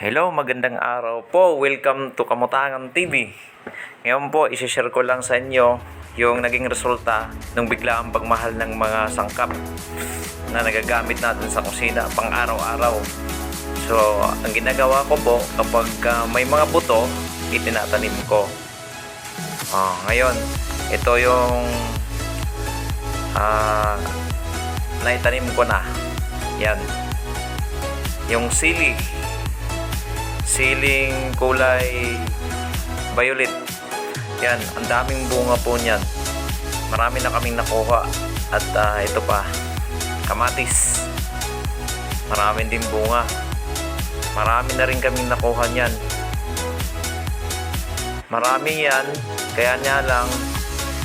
Hello, magandang araw po. Welcome to Kamutangan TV. Ngayon po, isi-share ko lang sa inyo yung naging resulta ng biglaang pagmahal ng mga sangkap na nagagamit natin sa kusina pang araw-araw. So, ang ginagawa ko po kapag may mga buto, itinatanim ko. Ngayon, ito yung naitanim ko na. Yan. Yung siling kulay violet. Yan, ang daming bunga po niyan. Marami na kaming nakuha. At ito pa, kamatis. Marami din bunga. Marami na rin kaming nakuha niyan. Marami yan, kaya niya lang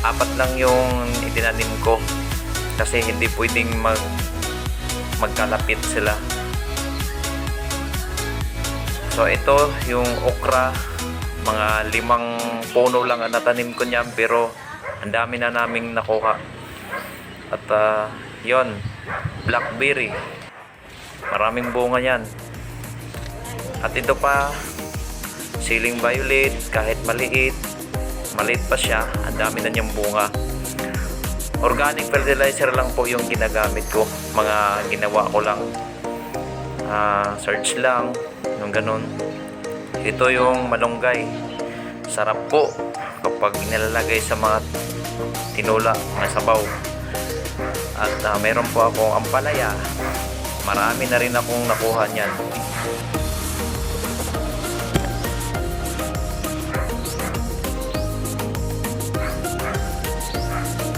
4 lang yung itinanim ko. Kasi hindi pwedeng magkalapit sila. So ito yung okra, mga 5 puno lang ang natanim ko niyan, pero ang dami na naming nakuha. At yon, blackberry, maraming bunga yan. At ito pa, siling violet, kahit maliit pa siya, ang dami na niyang bunga. Organic fertilizer lang po yung ginagamit ko, mga ginawa ko lang, search lang yung ganun. Ito yung malunggay, sarap po kapag nilalagay sa mga tinula, mga sabaw. At meron po akong ampalaya, marami na rin akong nakuha niyan.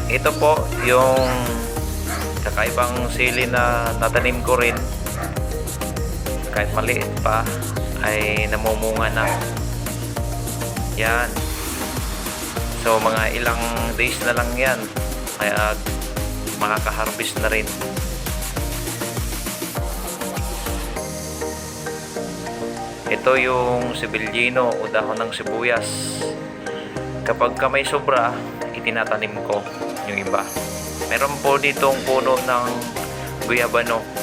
Ito po yung kakaibang sili na natanim ko rin, kahit maliit pa ay namumunga na yan. So mga ilang days na lang yan, kaya makaka-harvest na rin. Ito yung sibilyino o dahon ng sibuyas. Kapag may sobra, itinatanim ko yung iba. Meron po ditong puno ng guyabano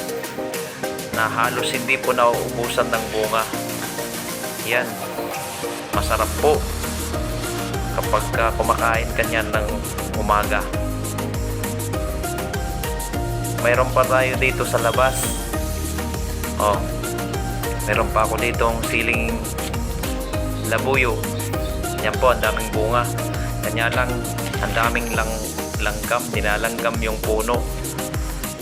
na halos hindi po nauubusan ng bunga. Yan, masarap po kapag kumakain ka niyan ng umaga. Mayroon pa tayo dito sa labas. Meron pa ako ditong siling labuyo. Yan po, ang daming bunga. Kanya lang, ang daming langgam, dinalanggam yung puno.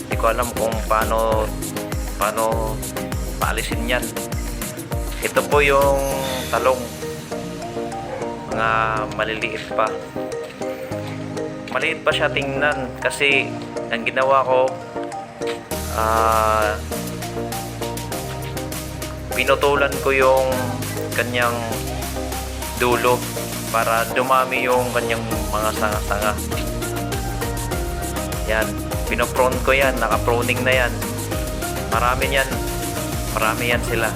Hindi ko alam kung paano paalisin yan. Ito po yung talong, mga maliliit pa. Maliit pa siya tingnan kasi ang ginawa ko, pinutulan ko yung kanyang dulo para dumami yung kanyang mga sanga-sanga. Yan, pinoprone ko yan, naka-proning na yan. Marami yan sila.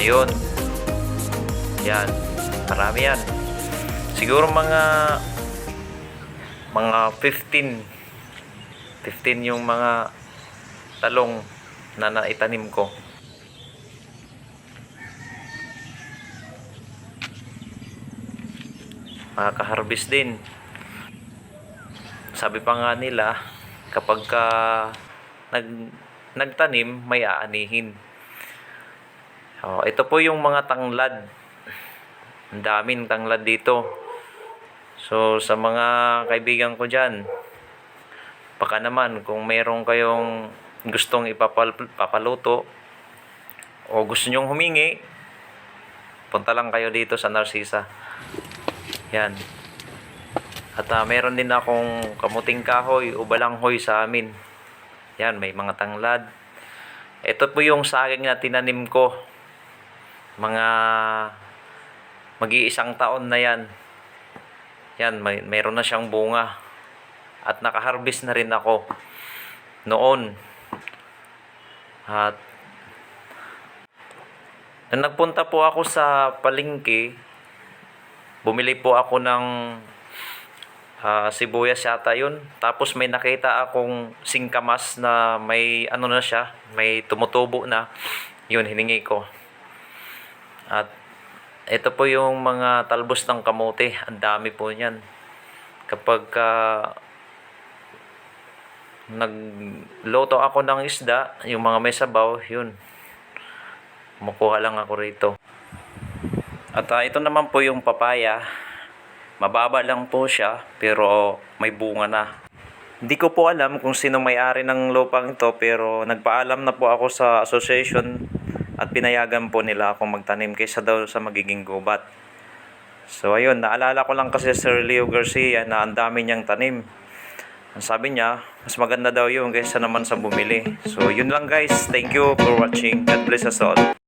Yun. Yan, marami yan. Siguro mga 15 yung mga talong na naitanim ko. Makaka-harvest din. Sabi pa nga nila, kapag nagtanim, may aanihin. Ito po yung mga tanglad. Ang daming tanglad dito. So sa mga kaibigan ko dyan, baka naman kung mayroon kayong gustong ipapaluto o gusto nyong humingi, punta lang kayo dito sa Narcisa. Yan. At meron din akong kamuting kahoy o balanghoy sa amin. Yan, may mga tanglad. Ito po yung saging na tinanim ko. Mga mag-iisang taon na yan. Yan, mayroon na siyang bunga. At naka-harvest na rin ako noon. At nung nagpunta po ako sa palengke, bumili po ako ng sibuyas yata yun. Tapos may nakita akong singkamas na may ano na siya, may tumutubo na. Yun, hiningi ko. At ito po yung mga talbos ng kamote. Ang dami po niyan. Kapag nagluto ako ng isda, yung mga may sabaw, yun. Kumukuha lang ako rito. At ito naman po yung papaya. Mababa lang po siya, pero may bunga na. Hindi ko po alam kung sino may-ari ng lupang ito, pero nagpaalam na po ako sa association at pinayagan po nila akong magtanim kaysa daw sa magiging gubat. So ayun, naalala ko lang kasi Sir Leo Garcia na ang dami niyang tanim. Ang sabi niya, mas maganda daw yun kaysa naman sa bumili. So yun lang guys, thank you for watching. God bless us all.